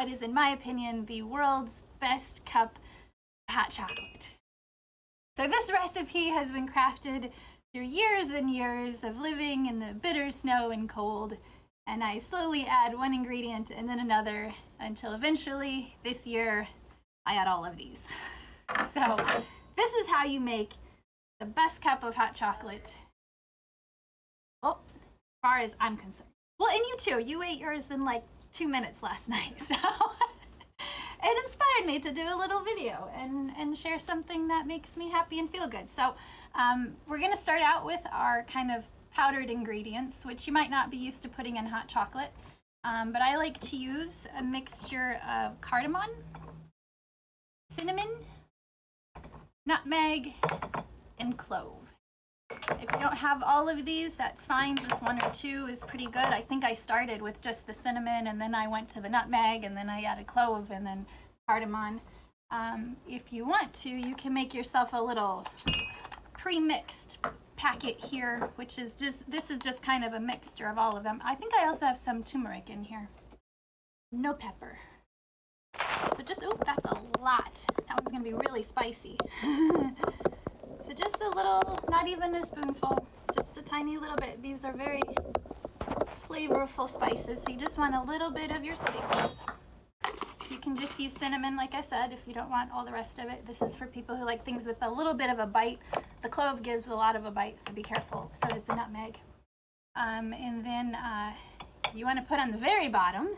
what is, in my opinion, the world's best cup of hot chocolate. So this recipe has been crafted through years and years of living in the bitter snow and cold, and I slowly add one ingredient and then another until eventually this year I add all of these. So this is how you make the best cup of hot chocolate. Well, as far as I'm concerned. Well, and you too. You ate yours in like 2 minutes last night, so it inspired me to do a little video and share something that makes me happy and feel good. So we're going to start out with our kind of powdered ingredients, which you might not be used to putting in hot chocolate, but I like to use a mixture of cardamom, cinnamon, nutmeg, and clove. If you don't have all of these, that's fine. Just 1 or 2 is pretty good. I think I started with just the cinnamon, and then I went to the nutmeg, and then I added clove, and then cardamom. If you want to, you can make yourself a little pre-mixed packet here, which is this is just kind of a mixture of all of them. I think I also have some turmeric in here. No pepper. So just, oh, that's a lot. That one's gonna be really spicy. So just a little, not even a spoonful, just a tiny little bit. These are very flavorful spices, so you just want a little bit of your spices. You can just use cinnamon, like I said, if you don't want all the rest of it. This is for people who like things with a little bit of a bite. The clove gives a lot of a bite, so be careful. So does the nutmeg. And then you want to put on the very bottom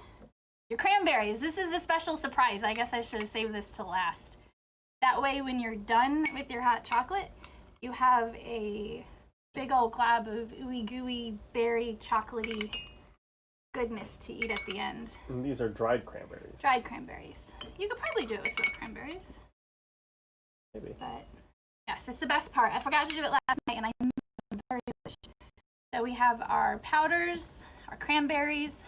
your cranberries. This is a special surprise. I guess I should have saved this to last. That way, when you're done with your hot chocolate, you have a big old glob of ooey gooey berry chocolatey goodness to eat at the end. And these are dried cranberries. Dried cranberries. You could probably do it with real cranberries. Maybe. But yes, it's the best part. I forgot to do it last night, and I made them very delicious. So we have our powders, our cranberries,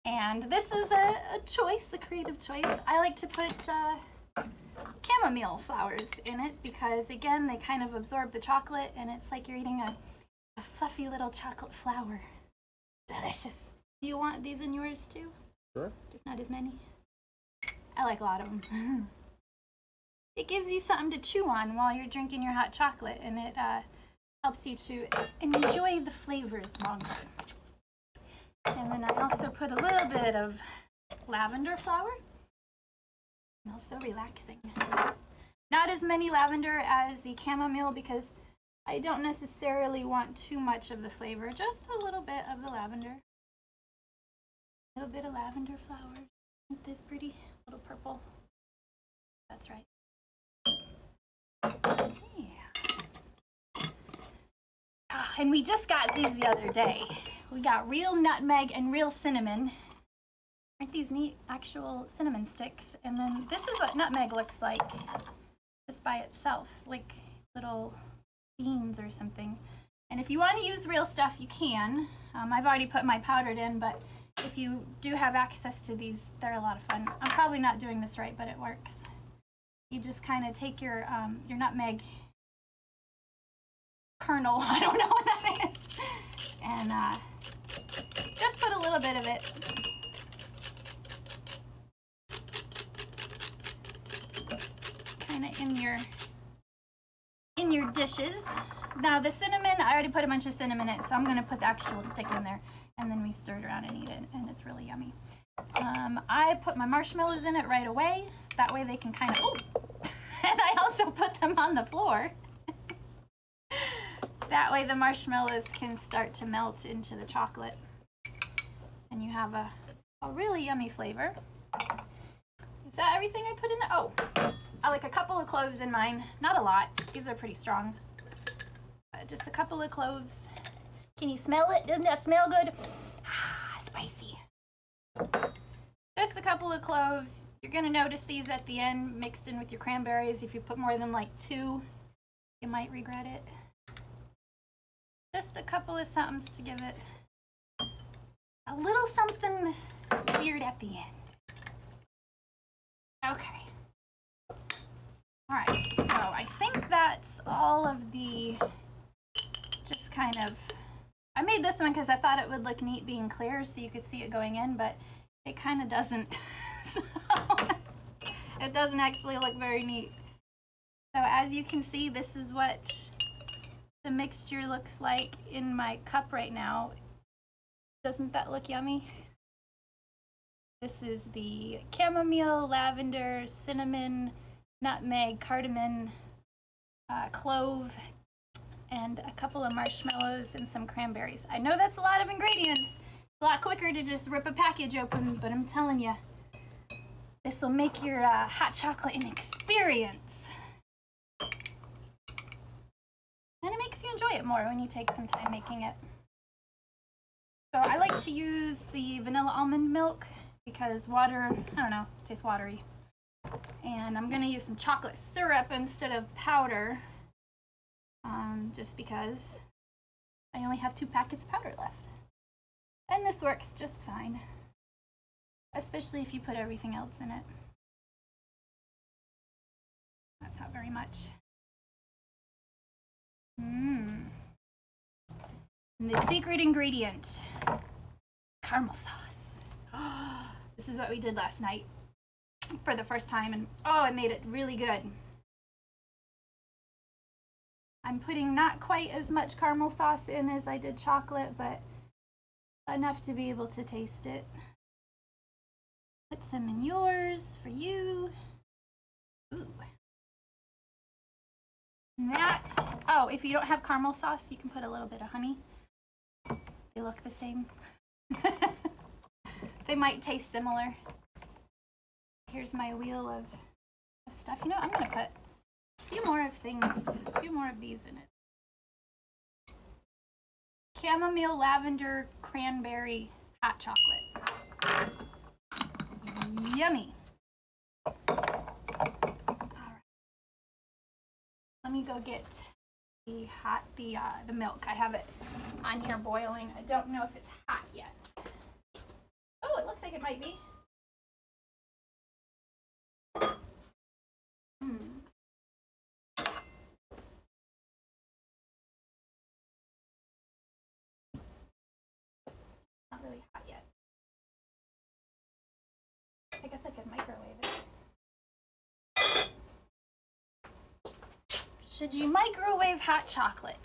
and this is a choice, a creative choice. I like to put chamomile flowers in it because, again, they kind of absorb the chocolate, and it's like you're eating a fluffy little chocolate flower. Delicious. Do you want these in yours too? Sure. Just not as many? I like a lot of them. It gives you something to chew on while you're drinking your hot chocolate, and it helps you to enjoy the flavors longer. And then I also put a little bit of lavender flower. And also relaxing. Not as many lavender as the chamomile because I don't necessarily want too much of the flavor, just a little bit of the lavender. A little bit of lavender flowers. Isn't this pretty? A little purple. That's right. Yeah. Oh, and we just got these the other day. We got real nutmeg and real cinnamon. Aren't these neat actual cinnamon sticks? And then this is what nutmeg looks like just by itself, like little beans or something. And if you want to use real stuff, you can. I've already put my powdered in, but if you do have access to these, they're a lot of fun. I'm probably not doing this right, but it works. You just kind of take your nutmeg kernel, I don't know what that is, and just put a little bit of it. Kind of in your dishes. Now the cinnamon, I already put a bunch of cinnamon in it, so I'm going to put the actual stick in there, and then we stir it around and eat it, and it's really yummy. I put my marshmallows in it right away. That way they can kind of, oh, and I also put them on the floor. That way the marshmallows can start to melt into the chocolate, and you have a really yummy flavor. Is that everything I put in there? Oh, I like a couple of cloves in mine. Not a lot. These are pretty strong. Just a couple of cloves. Can you smell it? Doesn't that smell good? Ah, spicy. Just a couple of cloves. You're going to notice these at the end mixed in with your cranberries. If you put more than like 2, you might regret it. Just a couple of somethings to give it a little something weird at the end. Okay. All right, so I think that's all of the, just kind of, I made this one because I thought it would look neat being clear so you could see it going in, but it kind of doesn't. So it doesn't actually look very neat. So as you can see, this is what the mixture looks like in my cup right now. Doesn't that look yummy? This is the chamomile, lavender, cinnamon, nutmeg, cardamom, clove, and a couple of marshmallows and some cranberries. I know that's a lot of ingredients. It's a lot quicker to just rip a package open, but I'm telling you, this will make your hot chocolate an experience. And it makes you enjoy it more when you take some time making it. So I like to use the vanilla almond milk because water, I don't know, it tastes watery. And I'm gonna use some chocolate syrup instead of powder, just because I only have 2 packets of powder left. And this works just fine, especially if you put everything else in it. That's not very much. And the secret ingredient, caramel sauce. This is what we did last night for the first time, and oh, it made it really good. I'm putting not quite as much caramel sauce in as I did chocolate, but enough to be able to taste it. Put some in yours for you. Ooh. And that, oh, if you don't have caramel sauce, you can put a little bit of honey. They look the same. They might taste similar. Here's my wheel of stuff. You know, I'm gonna put a few more of these in it. Chamomile, lavender, cranberry, hot chocolate. Yummy. Let me go get the milk. I have it on here boiling. I don't know if it's hot yet. Oh, it looks like it might be. Not really hot yet. I guess I could microwave it. Should you microwave hot chocolate?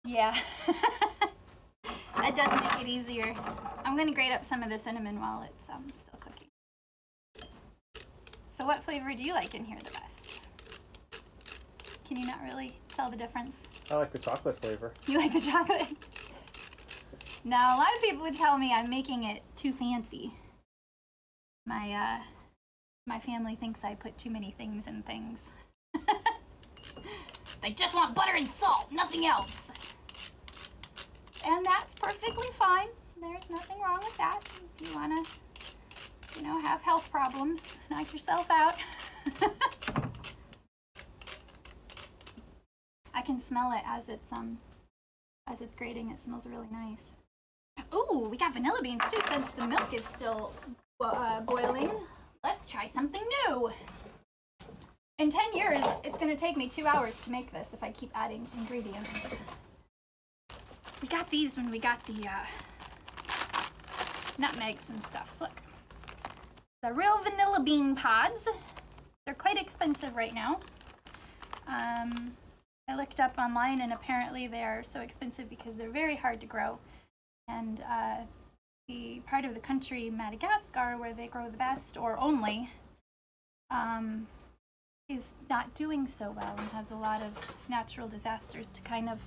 Yeah. That does make it easier. I'm going to grate up some of the cinnamon while it's still cooking. So what flavor do you like in here the best? Can you not really tell the difference? I like the chocolate flavor. You like the chocolate? Now, a lot of people would tell me I'm making it too fancy. My family thinks I put too many things in things. They just want butter and salt, nothing else. And that's perfectly fine. There's nothing wrong with that. If you want to, have health problems, knock yourself out. I can smell it as it's grating. It smells really nice. Ooh, we got vanilla beans too, since the milk is still boiling. Let's try something new. In 10 years, it's going to take me 2 hours to make this if I keep adding ingredients. We got these when we got the nutmegs and stuff. Look. The real vanilla bean pods. They're quite expensive right now. I looked up online, and apparently they're so expensive because they're very hard to grow. And the part of the country, Madagascar, where they grow the best or only, is not doing so well and has a lot of natural disasters to kind of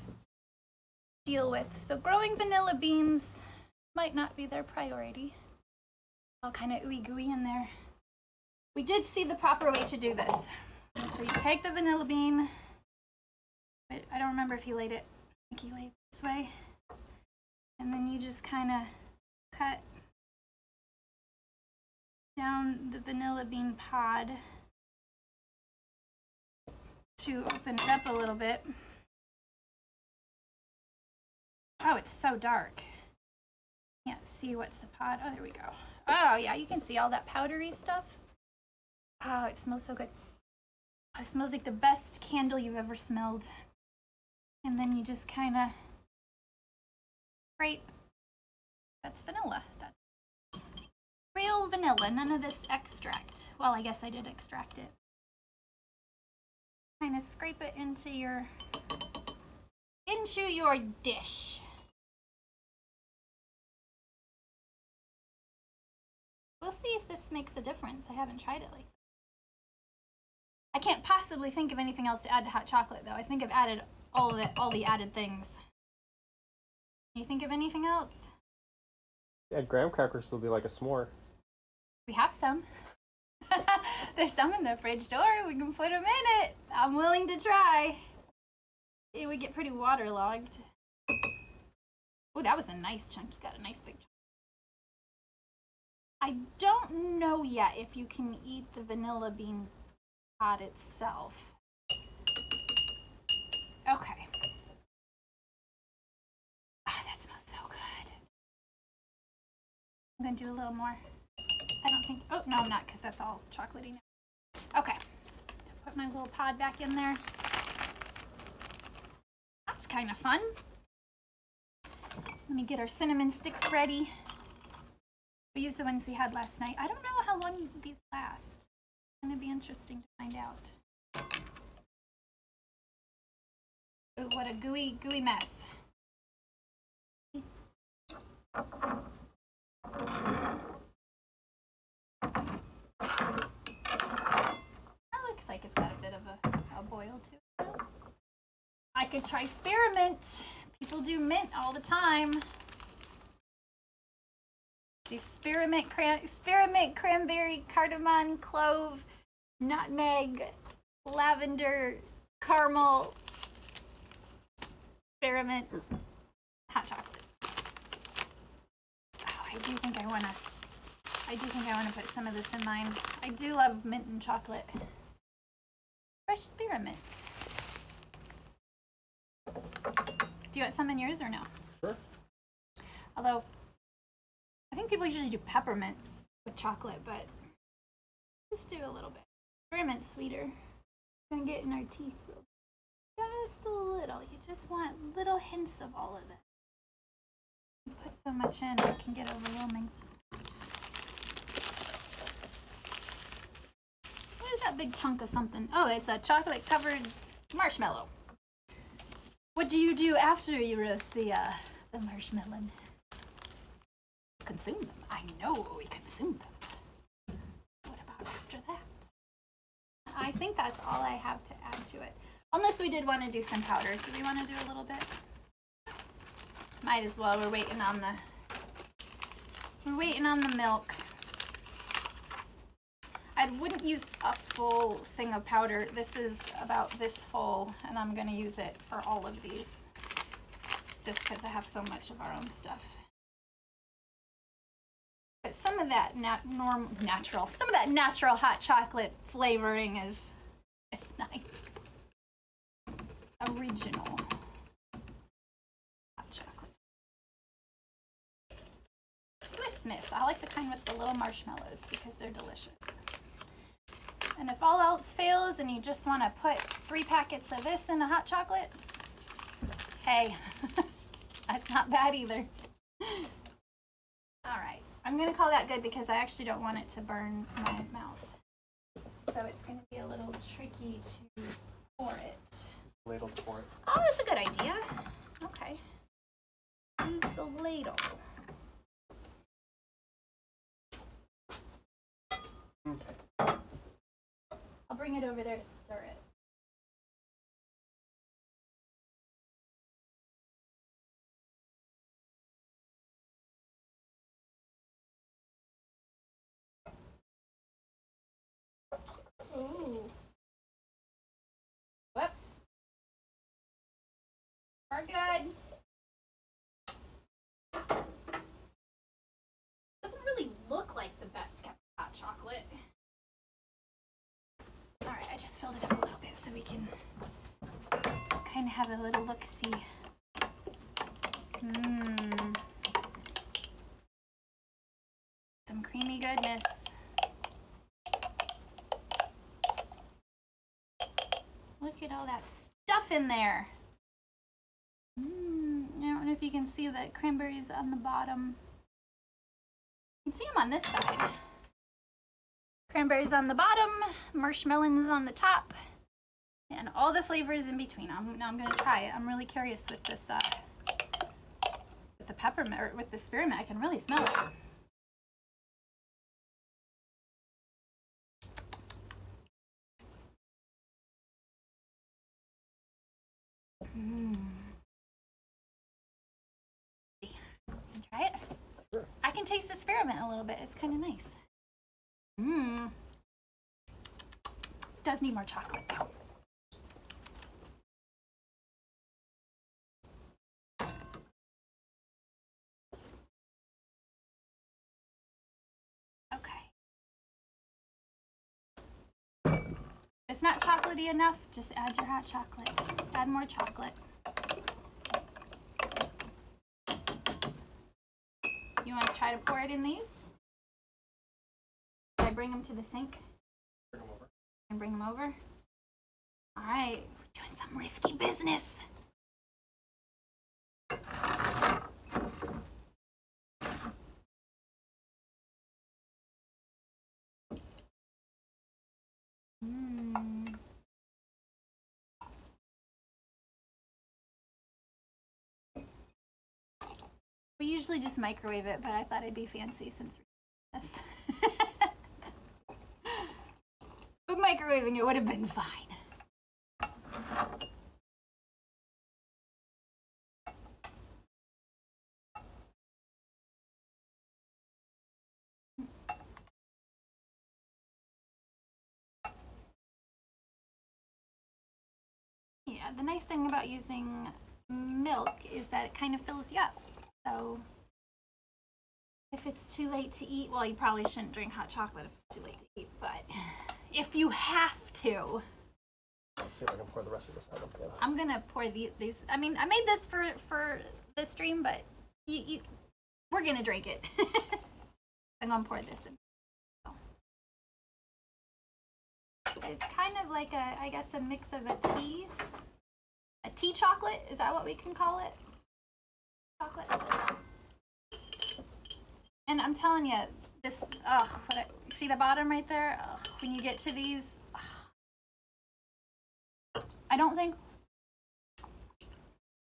deal with. So growing vanilla beans might not be their priority. All kind of ooey gooey in there. We did see the proper way to do this. So you take the vanilla bean, but I don't remember if he laid it. I think he laid it this way. And then you just kind of cut down the vanilla bean pod to open it up a little bit. Oh, it's so dark. Can't see what's the pod. Oh, there we go. Oh, yeah, you can see all that powdery stuff. Oh, it smells so good. Oh, it smells like the best candle you've ever smelled. And then you just kind of scrape That's vanilla. That's real vanilla. None of this extract. Well, I guess I did extract it. Kind of scrape it into your dish. We'll see if this makes a difference. I haven't tried it like that. I can't possibly think of anything else to add to hot chocolate, though. I think I've added all of it, all the added things. Can you think of anything else? Yeah, graham crackers will be like a s'more. We have some. There's some in the fridge door. We can put them in it. I'm willing to try. It would get pretty waterlogged. Oh, that was a nice chunk. You got a nice big chunk. I don't know yet if you can eat the vanilla bean pod itself. Okay. Oh, that smells so good. I'm gonna do a little more. I don't think, oh, no, I'm not, because that's all chocolatey now. Okay. Put my little pod back in there. That's kind of fun. Let me get our cinnamon sticks ready. We used the ones we had last night. I don't know how long these last. It's going to be interesting to find out. Ooh, what a gooey mess. That looks like it's got a bit of a boil to it. I could try spearmint. People do mint all the time. Do spearmint, cranberry, cardamom, clove, nutmeg, lavender, caramel, spearmint, hot chocolate. Oh, I do think I wanna put some of this in mine. I do love mint and chocolate. Fresh spearmint. Do you want some in yours or no? Sure. Although, I think people usually do peppermint with chocolate, but just do a little bit. Spearmint's sweeter. It's gonna get in our teeth real just a little. You just want little hints of all of it. You put so much in, it can get overwhelming. What is that big chunk of something? Oh, it's a chocolate-covered marshmallow. What do you do after you roast the marshmallow? Consume them. I know we consume them. What about after that? I think that's all I have to add to it. Unless we did want to do some powder. Do we want to do a little bit? Might as well. We're waiting on the milk. I wouldn't use a full thing of powder. This is about this full, and I'm going to use it for all of these. Just because I have so much of our own stuff. But some of that some of that natural hot chocolate flavoring is nice. Original hot chocolate. Swiss Miss. I like the kind with the little marshmallows because they're delicious. And if all else fails and you just want to put 3 packets of this in a hot chocolate, hey, that's not bad either. All right. I'm going to call that good because I actually don't want it to burn my mouth. So it's going to be a little tricky to pour it. Ladle to pour it. Oh, that's a good idea. Okay. Use the ladle. Okay. I'll bring it over there to stir it. Ooh. Whoops. We're good. Doesn't really look like the best kept hot chocolate. All right, I just filled it up a little bit so we can kind of have a little look-see. Some creamy goodness. Look at all that stuff in there. I don't know if you can see the cranberries on the bottom. You can see them on this side. Cranberries on the bottom, marshmallows on the top, and all the flavors in between. Now I'm gonna try it. I'm really curious with this, with the peppermint, or with the spearmint. I can really smell it. Try it? Sure. I can taste the spearmint a little bit. It's kind of nice. Does need more chocolate though. Okay. If it's not chocolatey enough, just add your hot chocolate. Add more chocolate. You want to try to pour it in these? Should I bring them to the sink? Bring them over. And bring them over? All right, we're doing some risky business. We usually just microwave it, but I thought it'd be fancy since we're doing this. But microwaving it would have been fine. Yeah, the nice thing about using milk is that it kind of fills you up. So if it's too late to eat, well, you probably shouldn't drink hot chocolate if it's too late to eat, but if you have to. Let's see if I can pour the rest of this out. Okay. I'm gonna pour these. I mean, I made this for the stream, but we're gonna drink it. I'm gonna pour this in. It's kind of like I guess a mix of a tea chocolate. Is that what we can call it? Chocolate. And I'm telling you, this. See the bottom right there? When you get to these, I don't think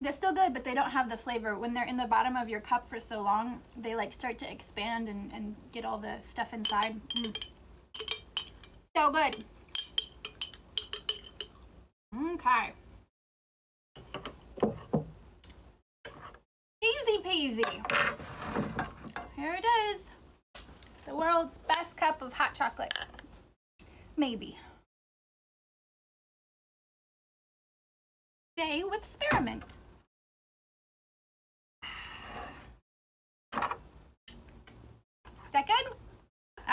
they're still good, but they don't have the flavor. When they're in the bottom of your cup for so long, they like start to expand and get all the stuff inside. So good. Okay. Easy peasy. Here it is. The world's best cup of hot chocolate. Maybe. Today with spearmint.